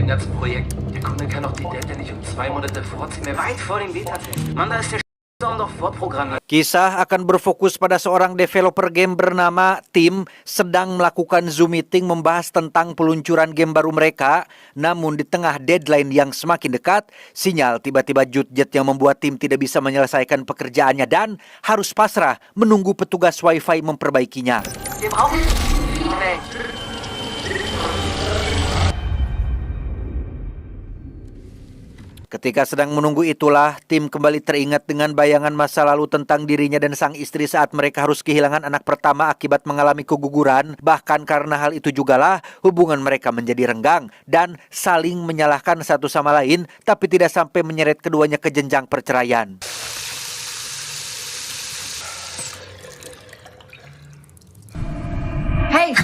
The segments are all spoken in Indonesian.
dem ganzen Projekt. Der Kunde kann doch die Delta nicht um 2 Monate vorziehen. Weit vor dem Beta-Test. Mann, da ist der doch vorprogrammiert. Kisah akan berfokus pada seorang developer game bernama Tim sedang melakukan Zoom meeting membahas tentang peluncuran game baru mereka. Namun di tengah deadline yang semakin dekat, sinyal tiba-tiba jut-jet yang membuat Tim tidak bisa menyelesaikan pekerjaannya dan harus pasrah menunggu petugas wifi memperbaikinya. Wir brauchen... Ketika sedang menunggu itulah, Tim kembali teringat dengan bayangan masa lalu tentang dirinya dan sang istri saat mereka harus kehilangan anak pertama akibat mengalami keguguran. Bahkan karena hal itu jugalah hubungan mereka menjadi renggang dan saling menyalahkan satu sama lain, tapi tidak sampai menyeret keduanya ke jenjang perceraian. Hey!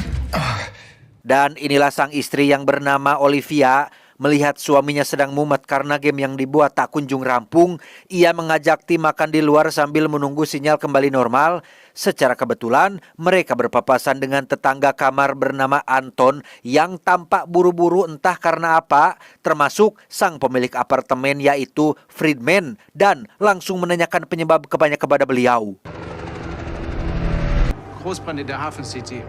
Dan inilah sang istri yang bernama Olivia. Melihat suaminya sedang mumet karena game yang dibuat tak kunjung rampung, ia mengajak Tim makan di luar sambil menunggu sinyal kembali normal. Secara kebetulan, mereka berpapasan dengan tetangga kamar bernama Anton yang tampak buru-buru entah karena apa, termasuk sang pemilik apartemen yaitu Friedman, dan langsung menanyakan penyebab kepada beliau. Großbrand in der Hafen City.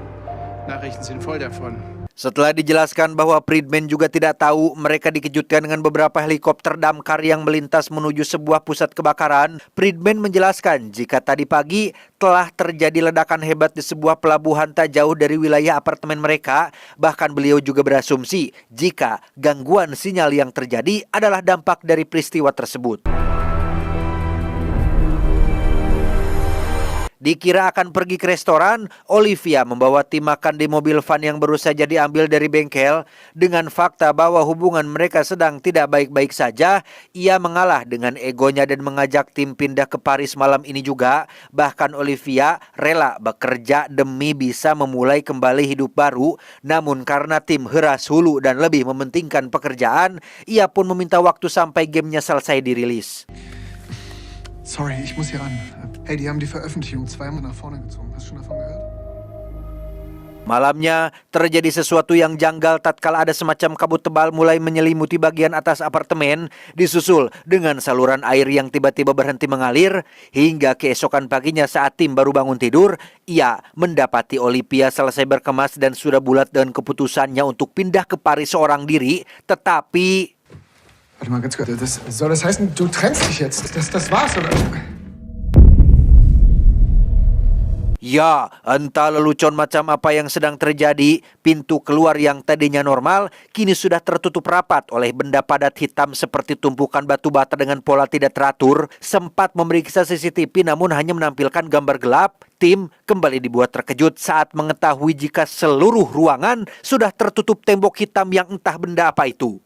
Nachrichten sind voll davon. Setelah dijelaskan bahwa Friedman juga tidak tahu, mereka dikejutkan dengan beberapa helikopter damkar yang melintas menuju sebuah pusat kebakaran. Friedman menjelaskan jika tadi pagi telah terjadi ledakan hebat di sebuah pelabuhan tak jauh dari wilayah apartemen mereka. Bahkan beliau juga berasumsi jika gangguan sinyal yang terjadi adalah dampak dari peristiwa tersebut. Dikira akan pergi ke restoran, Olivia membawa Tim makan di mobil van yang baru saja diambil dari bengkel. Dengan fakta bahwa hubungan mereka sedang tidak baik-baik saja, ia mengalah dengan egonya dan mengajak Tim pindah ke Paris malam ini juga. Bahkan Olivia rela bekerja demi bisa memulai kembali hidup baru. Namun karena Tim heras hulu dan lebih mementingkan pekerjaan, ia pun meminta waktu sampai gamenya selesai dirilis. Sorry, ich muss hier ran. Hey, die haben die Veröffentlichung zweimal nach vorne gezogen. Hast du schon davon gehört? Malamnya, terjadi sesuatu yang janggal tatkala ada semacam kabut tebal mulai menyelimuti bagian atas apartemen, disusul dengan saluran air yang tiba-tiba berhenti mengalir. Hingga keesokan paginya saat Tim baru bangun tidur, ia mendapati Olivia selesai berkemas dan sudah bulat dengan keputusannya untuk pindah ke Paris seorang diri, tetapi... Warte mal ganz kurz. Soll das heißen, du trennst dich jetzt? Das war's, oder? Ya, entah lelucon macam apa yang sedang terjadi. Pintu keluar yang tadinya normal kini sudah tertutup rapat oleh benda padat hitam seperti tumpukan batu bata dengan pola tidak teratur. Sempat memeriksa CCTV namun hanya menampilkan gambar gelap. Tim kembali dibuat terkejut saat mengetahui jika seluruh ruangan sudah tertutup tembok hitam yang entah benda apa itu.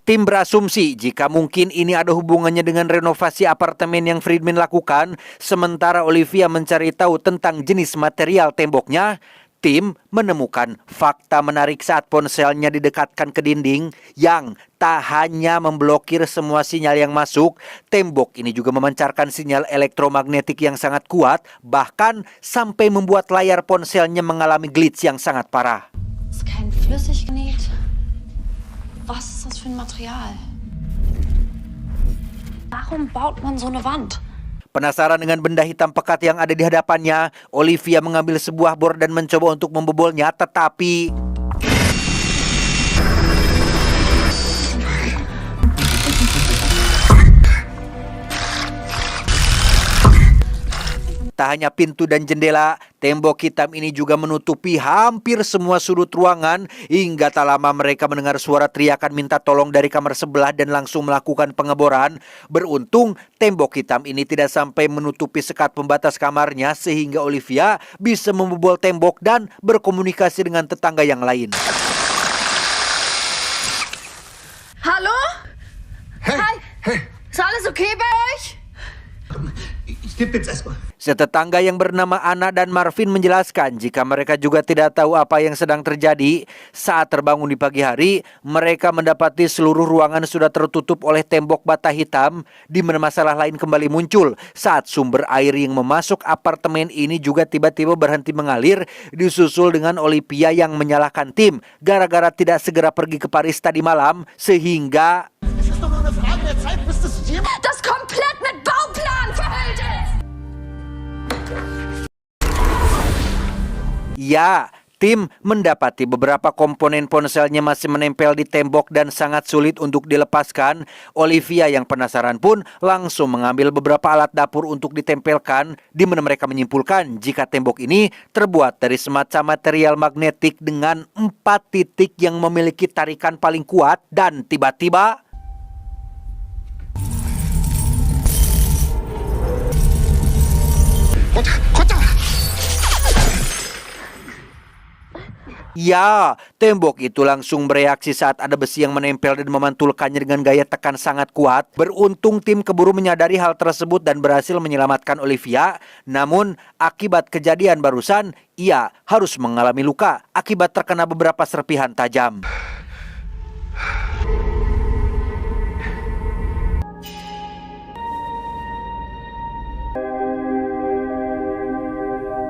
Tim berasumsi jika mungkin ini ada hubungannya dengan renovasi apartemen yang Friedman lakukan. Sementara Olivia mencari tahu tentang jenis material temboknya, Tim menemukan fakta menarik saat ponselnya didekatkan ke dinding yang tak hanya memblokir semua sinyal yang masuk, tembok ini juga memancarkan sinyal elektromagnetik yang sangat kuat, bahkan sampai membuat layar ponselnya mengalami glitch yang sangat parah. Das ist kein Flüssignet. Was ist das für ein Material? Warum baut man so eine Wand? Penasaran dengan benda hitam pekat yang ada di hadapannya, Olivia mengambil sebuah bor dan mencoba untuk membobolnya, tetapi... Tak hanya pintu dan jendela, tembok hitam ini juga menutupi hampir semua sudut ruangan. Hingga tak lama mereka mendengar suara teriakan minta tolong dari kamar sebelah dan langsung melakukan pengeboran. Beruntung, tembok hitam ini tidak sampai menutupi sekat pembatas kamarnya sehingga Olivia bisa membobol tembok dan berkomunikasi dengan tetangga yang lain. Hallo? Hey, Hi. hey. Ist alles okay bei euch? Gib jetzt erstmal. Setetangga yang bernama Ana dan Marvin menjelaskan jika mereka juga tidak tahu apa yang sedang terjadi. Saat terbangun di pagi hari, mereka mendapati seluruh ruangan sudah tertutup oleh tembok bata hitam, di mana masalah lain kembali muncul saat sumber air yang memasuk apartemen ini juga tiba-tiba berhenti mengalir, disusul dengan Olivia yang menyalahkan tim gara-gara tidak segera pergi ke Paris tadi malam, sehingga Das komplett mit Bauplan verhüllt ist! ya, tim mendapati beberapa komponen ponselnya masih menempel di tembok dan sangat sulit untuk dilepaskan. Olivia yang penasaran pun langsung mengambil beberapa alat dapur untuk ditempelkan, di mana mereka menyimpulkan jika tembok ini terbuat dari semacam material magnetik dengan 4 titik yang memiliki tarikan paling kuat, dan tiba-tiba Runter! ya, tembok itu langsung bereaksi saat ada besi yang menempel dan memantulkannya dengan gaya tekan sangat kuat. Beruntung tim keburu menyadari hal tersebut dan berhasil menyelamatkan Olivia. Namun, akibat kejadian barusan, ia harus mengalami luka akibat terkena beberapa serpihan tajam.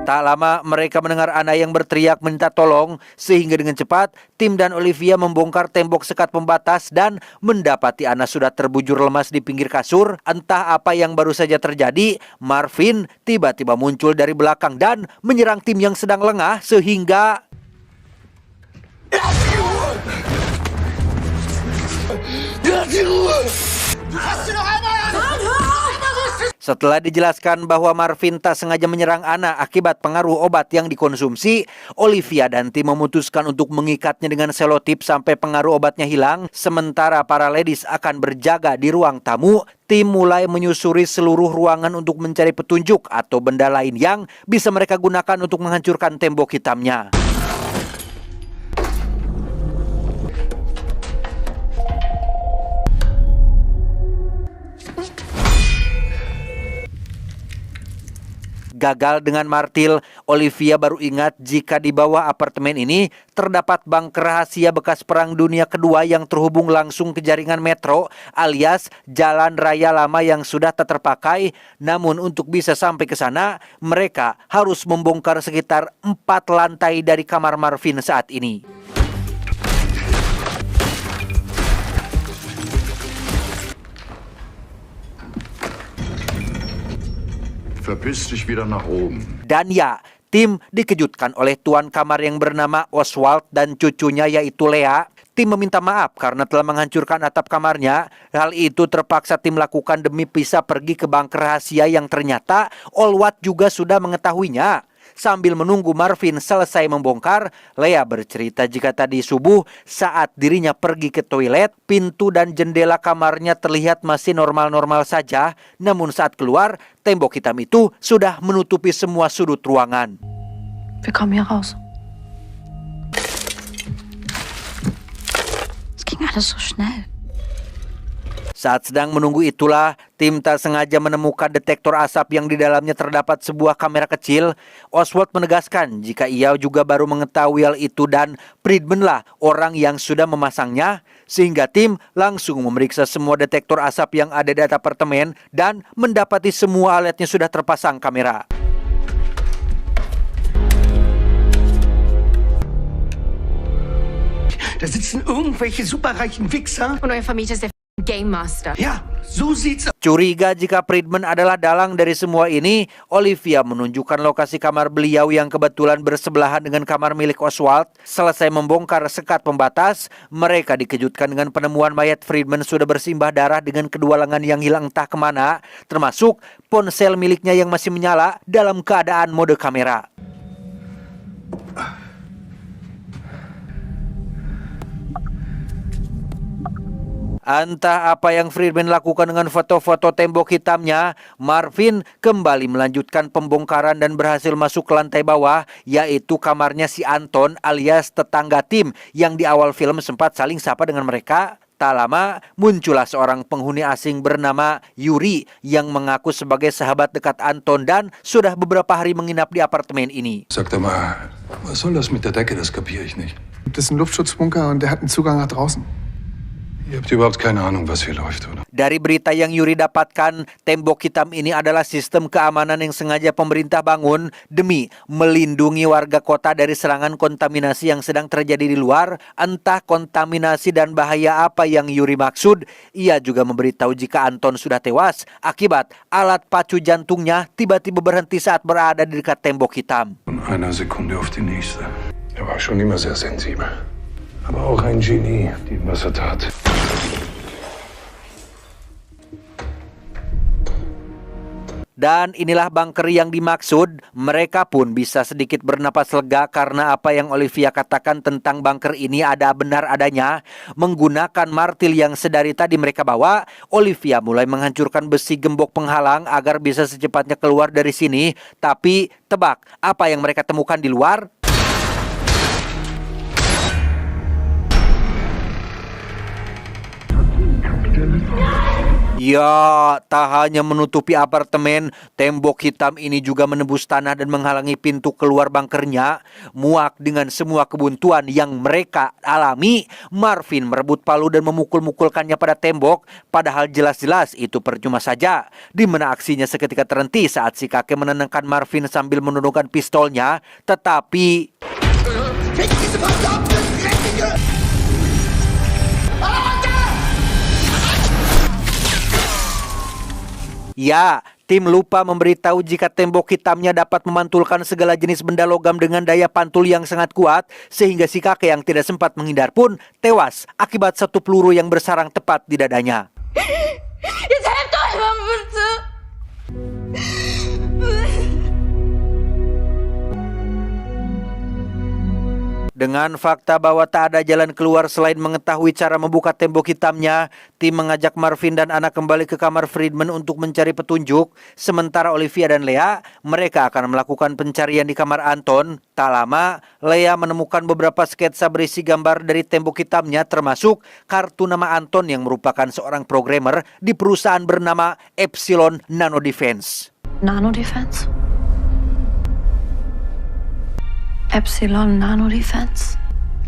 Tak lama mereka mendengar Ana yang berteriak minta tolong, sehingga dengan cepat tim dan Olivia membongkar tembok sekat pembatas dan mendapati Ana sudah terbujur lemas di pinggir kasur. Entah apa yang baru saja terjadi, Marvin tiba-tiba muncul dari belakang dan menyerang tim yang sedang lengah, sehingga setelah dijelaskan bahwa Marvin tak sengaja menyerang Ana akibat pengaruh obat yang dikonsumsi, Olivia dan tim memutuskan untuk mengikatnya dengan selotip sampai pengaruh obatnya hilang. Sementara para ladies akan berjaga di ruang tamu, tim mulai menyusuri seluruh ruangan untuk mencari petunjuk atau benda lain yang bisa mereka gunakan untuk menghancurkan tembok hitamnya. Gagal dengan martil, Olivia baru ingat jika di bawah apartemen ini terdapat bunker rahasia bekas Perang Dunia Kedua yang terhubung langsung ke jaringan metro alias jalan raya lama yang sudah tak terpakai. Namun untuk bisa sampai ke sana, mereka harus membongkar sekitar 4 lantai dari kamar Marvin saat ini. Verpiss dich wieder nach oben. Dan ya, tim dikejutkan oleh tuan kamar yang bernama Oswald dan cucunya yaitu Lea. Tim meminta maaf karena telah menghancurkan atap kamarnya. Hal itu terpaksa tim lakukan demi bisa pergi ke bunker rahasia yang ternyata Oswald juga sudah mengetahuinya. Sambil menunggu Marvin selesai membongkar, Lea bercerita jika tadi subuh saat dirinya pergi ke toilet, pintu dan jendela kamarnya terlihat masih normal-normal saja. Namun saat keluar, tembok hitam itu sudah menutupi semua sudut ruangan. Wir kommen hier raus. Es ging alles so schnell. Saat sedang menunggu itulah, tim tak sengaja menemukan detektor asap yang di dalamnya terdapat sebuah kamera kecil. Oswald menegaskan jika ia juga baru mengetahui hal itu dan Friedman lah orang yang sudah memasangnya. Sehingga tim langsung memeriksa semua detektor asap yang ada di apartemen dan mendapati semua alatnya sudah terpasang kamera. Da sitzen irgendwelche superreichen Wichser. Und euer Vermieter ist der Game Master. Ja, so sieht's aus. Curiga jika Friedman adalah dalang dari semua ini, Olivia menunjukkan lokasi kamar beliau yang kebetulan bersebelahan dengan kamar milik Oswald. Selesai membongkar sekat pembatas, mereka dikejutkan dengan penemuan mayat Friedman sudah bersimbah darah dengan kedua lengan yang hilang entah kemana, termasuk ponsel miliknya yang masih menyala dalam keadaan mode kamera. Entah apa yang Friedman lakukan dengan foto-foto tembok hitamnya, Marvin kembali melanjutkan pembongkaran dan berhasil masuk ke lantai bawah, yaitu kamarnya si Anton alias tetangga tim yang di awal film sempat saling sapa dengan mereka. Tak lama, muncullah seorang penghuni asing bernama Yuri yang mengaku sebagai sahabat dekat Anton dan sudah beberapa hari menginap di apartemen ini. Sag doch mal, was soll das mit der Decke? Das kapiere ich nicht. Das ist ein Luftschutzbunker und der hat einen Zugang nach draußen. Ihr habt überhaupt keine Ahnung, was hier läuft, oder? Dari berita yang Yuri dapatkan, tembok hitam ini adalah sistem keamanan yang sengaja pemerintah bangun demi melindungi warga kota dari serangan kontaminasi yang sedang terjadi di luar. Entah kontaminasi dan bahaya apa yang Yuri maksud. Ia juga memberitahu jika Anton sudah tewas akibat alat pacu jantungnya tiba-tiba berhenti saat berada di dekat tembok hitam. Von einer Sekunde auf die nächste. Er war schon immer sehr sensibel. Aber auch ein Genie, die was er tat. Dan inilah bunker yang dimaksud. Mereka pun bisa sedikit bernapas lega karena apa yang Olivia katakan tentang bunker ini ada benar adanya. Menggunakan martil yang sedari tadi mereka bawa, Olivia mulai menghancurkan besi gembok penghalang agar bisa secepatnya keluar dari sini. Tapi tebak, apa yang mereka temukan di luar? Ya, tak hanya menutupi apartemen, tembok hitam ini juga menembus tanah dan menghalangi pintu keluar bunkernya. Muak dengan semua kebuntuan yang mereka alami, Marvin merebut palu dan memukul-mukulkannya pada tembok, padahal jelas-jelas itu percuma saja. Di mana aksinya seketika terhenti saat si kakek menenangkan Marvin sambil menundukkan pistolnya, tetapi... Ya, tim lupa memberitahu jika tembok hitamnya dapat memantulkan segala jenis benda logam dengan daya pantul yang sangat kuat, sehingga si kakek yang tidak sempat menghindar pun tewas akibat satu peluru yang bersarang tepat di dadanya. Dengan fakta bahwa tak ada jalan keluar selain mengetahui cara membuka tembok hitamnya, tim mengajak Marvin dan anak kembali ke kamar Friedman untuk mencari petunjuk. Sementara Olivia dan Lea, mereka akan melakukan pencarian di kamar Anton. Tak lama, Lea menemukan beberapa sketsa berisi gambar dari tembok hitamnya, termasuk kartu nama Anton yang merupakan seorang programmer di perusahaan bernama Epsilon Nano Defense. Nano Defense? Epsilon Nano Defense?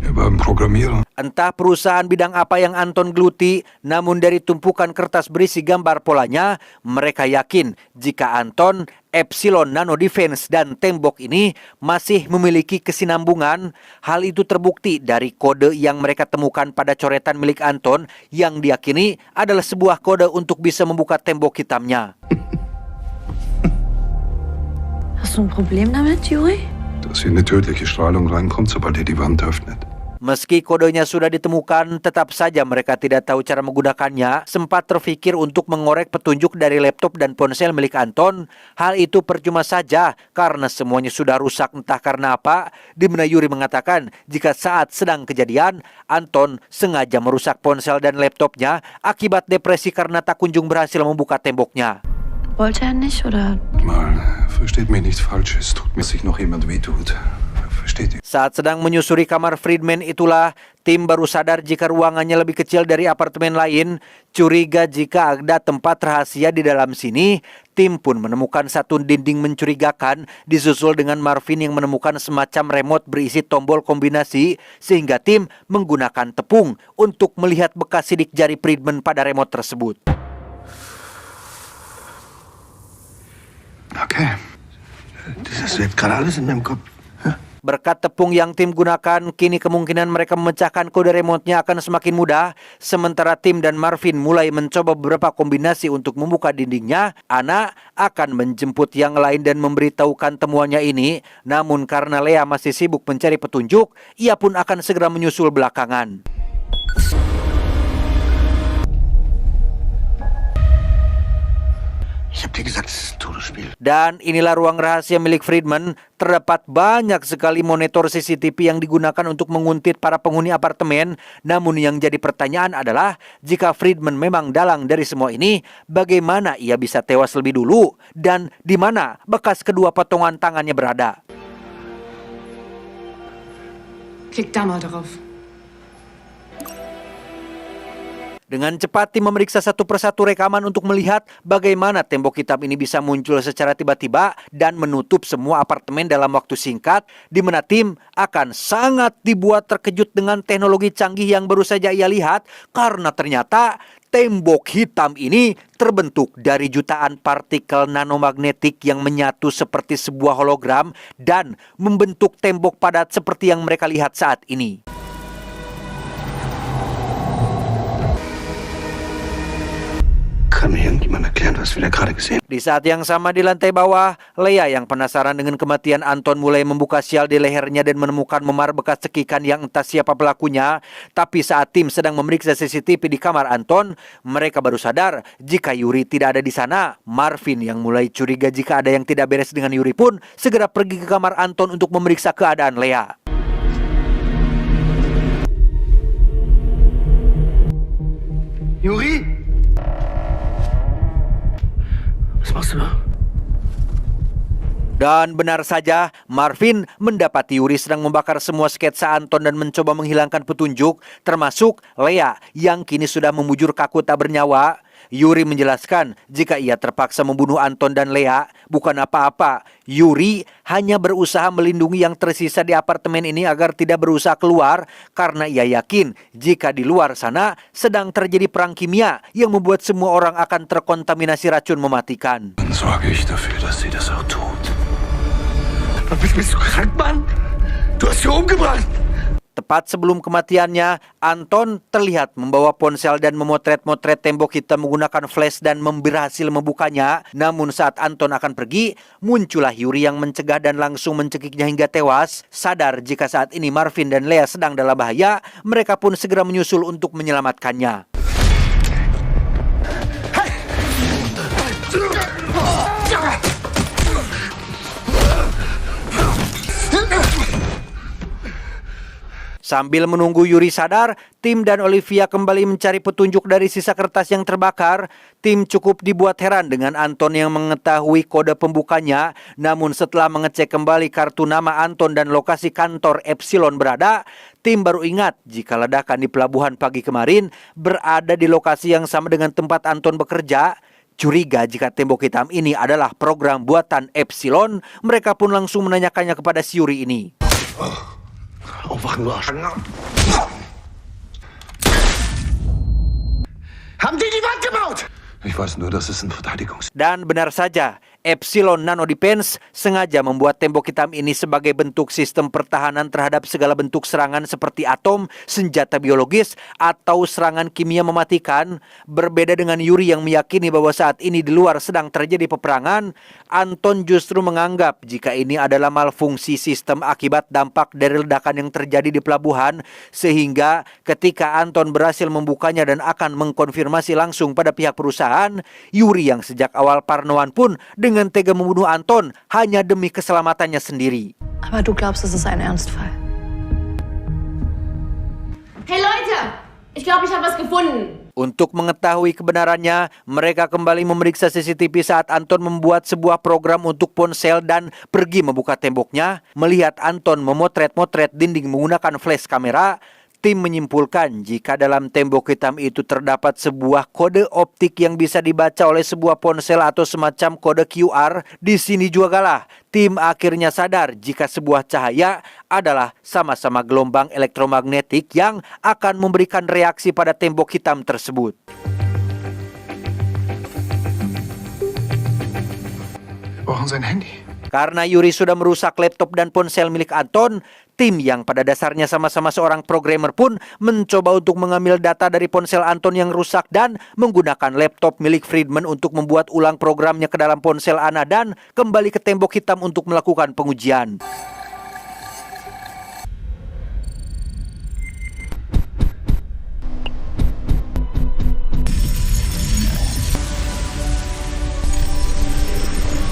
Er war ein Programmierer. Entah perusahaan bidang apa yang Anton geluti, namun dari tumpukan kertas berisi gambar polanya, mereka yakin jika Anton, Epsilon Nano Defense dan tembok ini masih memiliki kesinambungan. Hal itu terbukti dari kode yang mereka temukan pada coretan milik Anton yang diyakini adalah sebuah kode untuk bisa membuka tembok hitamnya. Hast du ein Problem damit, Yuri? Dass hier eine tödliche Strahlung reinkommt, sobald ihr die Wand öffnet. Meski kodenya sudah ditemukan, tetap saja mereka tidak tahu cara menggunakannya. Sempat terfikir untuk mengorek petunjuk dari laptop dan ponsel milik Anton. Hal itu percuma saja karena semuanya sudah rusak entah karena apa. Di mana Yuri mengatakan jika saat sedang kejadian, Anton sengaja merusak ponsel dan laptopnya akibat depresi karena tak kunjung berhasil membuka temboknya. Wollte er nicht, oder? Mal, versteht mich nichts Falsches. Tut mir, sich noch jemand wehtut. Versteht ihr? Saat sedang menyusuri kamar Friedman itulah, tim baru sadar jika ruangannya lebih kecil dari apartemen lain. Curiga jika ada tempat rahasia di dalam sini. Tim pun menemukan satu dinding mencurigakan, disusul dengan Marvin yang menemukan semacam remote berisi tombol kombinasi, sehingga tim menggunakan tepung untuk melihat bekas sidik jari Friedman pada remote tersebut. Okay. Das ist jetzt gerade alles in meinem Kopf. Berkat tepung yang tim gunakan, kini kemungkinan mereka memecahkan kode remote-nya akan semakin mudah. Sementara tim dan Marvin mulai mencoba beberapa kombinasi untuk membuka dindingnya, Ana akan menjemput yang lain dan memberitahukan temuannya ini. Namun karena Lea masih sibuk mencari petunjuk, ia pun akan segera menyusul belakangan. Ich hab dir gesagt, es ist ein Todesspiel. Dan inilah ruang rahasia milik Friedman. Terdapat banyak sekali monitor CCTV yang digunakan untuk menguntit para penghuni apartemen. Namun yang jadi pertanyaan adalah, jika Friedman memang dalang dari semua ini, bagaimana ia bisa tewas lebih dulu? Dan di mana bekas kedua potongan tangannya berada? Klick da mal drauf. Dengan cepat tim memeriksa satu persatu rekaman untuk melihat bagaimana tembok hitam ini bisa muncul secara tiba-tiba dan menutup semua apartemen dalam waktu singkat, di mana tim akan sangat dibuat terkejut dengan teknologi canggih yang baru saja ia lihat karena ternyata tembok hitam ini terbentuk dari jutaan partikel nanomagnetik yang menyatu seperti sebuah hologram dan membentuk tembok padat seperti yang mereka lihat saat ini. Kann mir irgendjemand erklären, was wir da gerade gesehen haben? Di saat yang sama di lantai bawah, Lea yang penasaran dengan kematian Anton mulai membuka sial di lehernya dan menemukan memar bekas cekikan yang entah siapa pelakunya. Tapi saat tim sedang memeriksa CCTV di kamar Anton, mereka baru sadar jika Yuri tidak ada di sana. Marvin yang mulai curiga jika ada yang tidak beres dengan Yuri pun segera pergi ke kamar Anton untuk memeriksa keadaan Lea. Juri? Was machst du da? Dan benar saja, Marvin mendapati Yuri sedang membakar semua sketsa Anton dan mencoba menghilangkan petunjuk, termasuk Lea yang kini sudah membujur kaku tak bernyawa. Yuri menjelaskan jika ia terpaksa membunuh Anton dan Lea bukan apa-apa. Yuri hanya berusaha melindungi yang tersisa di apartemen ini agar tidak berusaha keluar karena ia yakin jika di luar sana sedang terjadi perang kimia yang membuat semua orang akan terkontaminasi racun mematikan. Dann sorge ich dafür, dass sie das auch tut. Bist du krank, Mann? Du hast sie umgebracht! Tepat sebelum kematiannya, Anton terlihat membawa ponsel dan memotret-motret tembok hitam menggunakan flash dan berhasil membukanya. Namun saat Anton akan pergi, muncullah Yuri yang mencegah dan langsung mencekiknya hingga tewas. Sadar jika saat ini Marvin dan Lea sedang dalam bahaya, mereka pun segera menyusul untuk menyelamatkannya. Sambil menunggu Yuri sadar, tim dan Olivia kembali mencari petunjuk dari sisa kertas yang terbakar. Tim cukup dibuat heran dengan Anton yang mengetahui kode pembukanya. Namun setelah mengecek kembali kartu nama Anton dan lokasi kantor Epsilon berada, tim baru ingat jika ledakan di pelabuhan pagi kemarin berada di lokasi yang sama dengan tempat Anton bekerja. Curiga jika tembok hitam ini adalah program buatan Epsilon, mereka pun langsung menanyakannya kepada si Yuri ini. Aufwachen, du Arsch. Haben die Wand gebaut? Ich weiß nur, dass es ein Verteidigungs... Dan benar saja, Epsilon Nano Defense sengaja membuat tembok hitam ini sebagai bentuk sistem pertahanan terhadap segala bentuk serangan seperti atom, senjata biologis, atau serangan kimia mematikan. Berbeda dengan Yuri yang meyakini bahwa saat ini di luar sedang terjadi peperangan, Anton justru menganggap jika ini adalah malfungsi sistem akibat dampak dari ledakan yang terjadi di pelabuhan, sehingga ketika Anton berhasil membukanya dan akan mengkonfirmasi langsung pada pihak perusahaan, Yuri yang sejak awal parnoan pun dengan tega membunuh Anton hanya demi keselamatannya sendiri. Aber du glaubst, es ist ein Ernstfall. Hey Leute, ich glaube, ich habe was gefunden. Untuk mengetahui kebenarannya, mereka kembali memeriksa CCTV saat Anton membuat sebuah program untuk ponsel dan pergi membuka temboknya. Melihat Anton memotret-motret dinding menggunakan flash kamera, tim menyimpulkan jika dalam tembok hitam itu terdapat sebuah kode optik yang bisa dibaca oleh sebuah ponsel atau semacam kode QR. Di sini juga galah, tim akhirnya sadar jika sebuah cahaya adalah sama-sama gelombang elektromagnetik yang akan memberikan reaksi pada tembok hitam tersebut. Wir brauchen sein Handy. Karena Yuri sudah merusak laptop dan ponsel milik Anton, tim yang pada dasarnya sama-sama seorang programmer pun mencoba untuk mengambil data dari ponsel Anton yang rusak dan menggunakan laptop milik Friedman untuk membuat ulang programnya ke dalam ponsel Anna dan kembali ke tembok hitam untuk melakukan pengujian.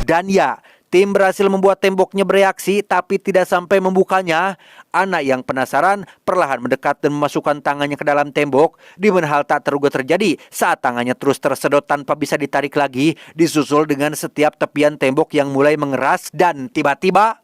Dan ya, tim berhasil membuat temboknya bereaksi tapi tidak sampai membukanya. Anak yang penasaran perlahan mendekat dan memasukkan tangannya ke dalam tembok, di mana hal tak terduga terjadi saat tangannya terus tersedot tanpa bisa ditarik lagi, disusul dengan setiap tepian tembok yang mulai mengeras dan tiba-tiba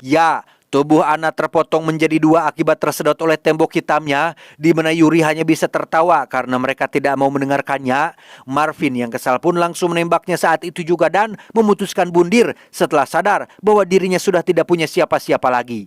Ya, tubuh Anna terpotong menjadi dua akibat tersedot oleh tembok hitamnya, di mana Yuri hanya bisa tertawa karena mereka tidak mau mendengarkannya. Marvin yang kesal pun langsung menembaknya saat itu juga dan memutuskan bundir setelah sadar bahwa dirinya sudah tidak punya siapa-siapa lagi.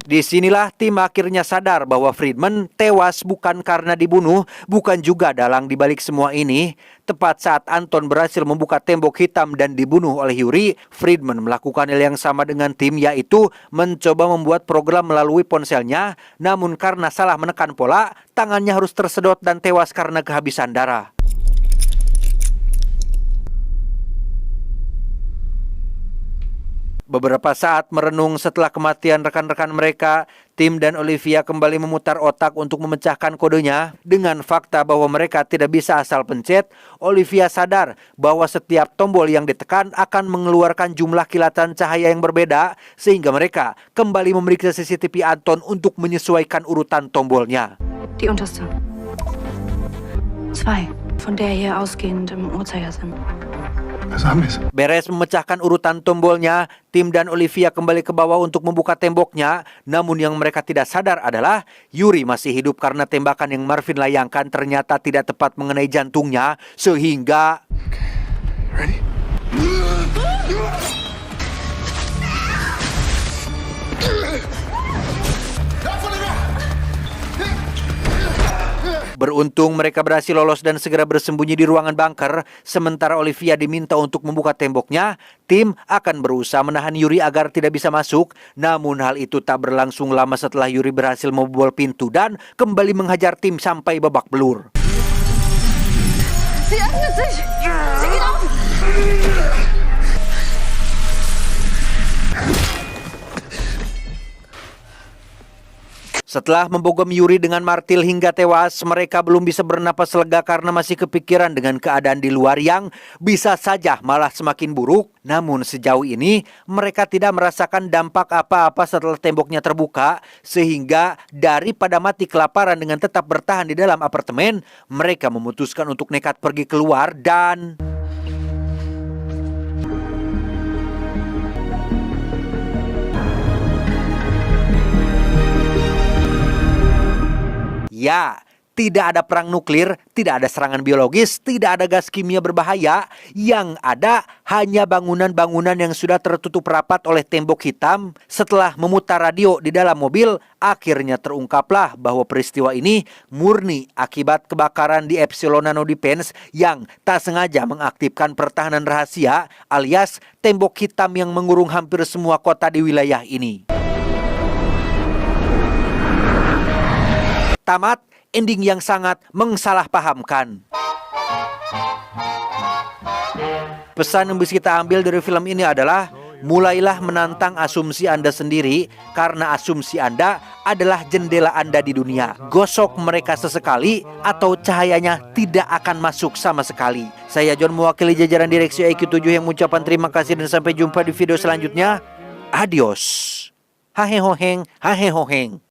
Disinilah tim akhirnya sadar bahwa Friedman tewas bukan karena dibunuh, bukan juga dalang dibalik semua ini. Tepat saat Anton berhasil membuka tembok hitam dan dibunuh oleh Yuri, Friedman melakukan hal yang sama dengan tim, yaitu mencoba membuat program melalui ponselnya. Namun karena salah menekan pola, tangannya harus tersedot dan tewas karena kehabisan darah. Beberapa saat merenung setelah kematian rekan-rekan mereka, Tim dan Olivia kembali memutar otak untuk memecahkan kodenya. Dengan fakta bahwa mereka tidak bisa asal pencet, Olivia sadar bahwa setiap tombol yang ditekan akan mengeluarkan jumlah kilatan cahaya yang berbeda, sehingga mereka kembali memeriksa CCTV Anton untuk menyesuaikan urutan tombolnya. Die unterste. 2, von der hier ausgehend im Uhrzeigersinn. Beres memecahkan urutan tombolnya, Tim dan Olivia kembali ke bawah untuk membuka temboknya. Namun yang mereka tidak sadar adalah Yuri masih hidup karena tembakan yang Marvin layangkan ternyata tidak tepat mengenai jantungnya, sehingga... Ready? Beruntung mereka berhasil lolos dan segera bersembunyi di ruangan bunker. Sementara Olivia diminta untuk membuka temboknya, Tim akan berusaha menahan Yuri agar tidak bisa masuk. Namun hal itu tak berlangsung lama setelah Yuri berhasil membobol pintu dan kembali menghajar Tim sampai babak belur. Sie öffnet sich! Sie geht auf! Setelah membogam Yuri dengan martil hingga tewas, mereka belum bisa bernapas lega karena masih kepikiran dengan keadaan di luar yang bisa saja malah semakin buruk. Namun sejauh ini mereka tidak merasakan dampak apa-apa setelah temboknya terbuka, sehingga daripada mati kelaparan dengan tetap bertahan di dalam apartemen, mereka memutuskan untuk nekat pergi keluar dan... Ya, tidak ada perang nuklir, tidak ada serangan biologis, tidak ada gas kimia berbahaya. Yang ada hanya bangunan-bangunan yang sudah tertutup rapat oleh tembok hitam. Setelah memutar radio di dalam mobil, akhirnya terungkaplah bahwa peristiwa ini murni akibat kebakaran di Epsilon Nano Defense yang tak sengaja mengaktifkan pertahanan rahasia alias tembok hitam yang mengurung hampir semua kota di wilayah ini. Tamat, ending yang sangat mengsalahpahamkan. Pesan yang bisa kita ambil dari film ini adalah mulailah menantang asumsi Anda sendiri, karena asumsi Anda adalah jendela Anda di dunia. Gosok mereka sesekali atau cahayanya tidak akan masuk sama sekali. Saya John mewakili jajaran direksi IQ7 yang mengucapkan terima kasih dan sampai jumpa di video selanjutnya. Adios. Hahehoheng, hahehoheng.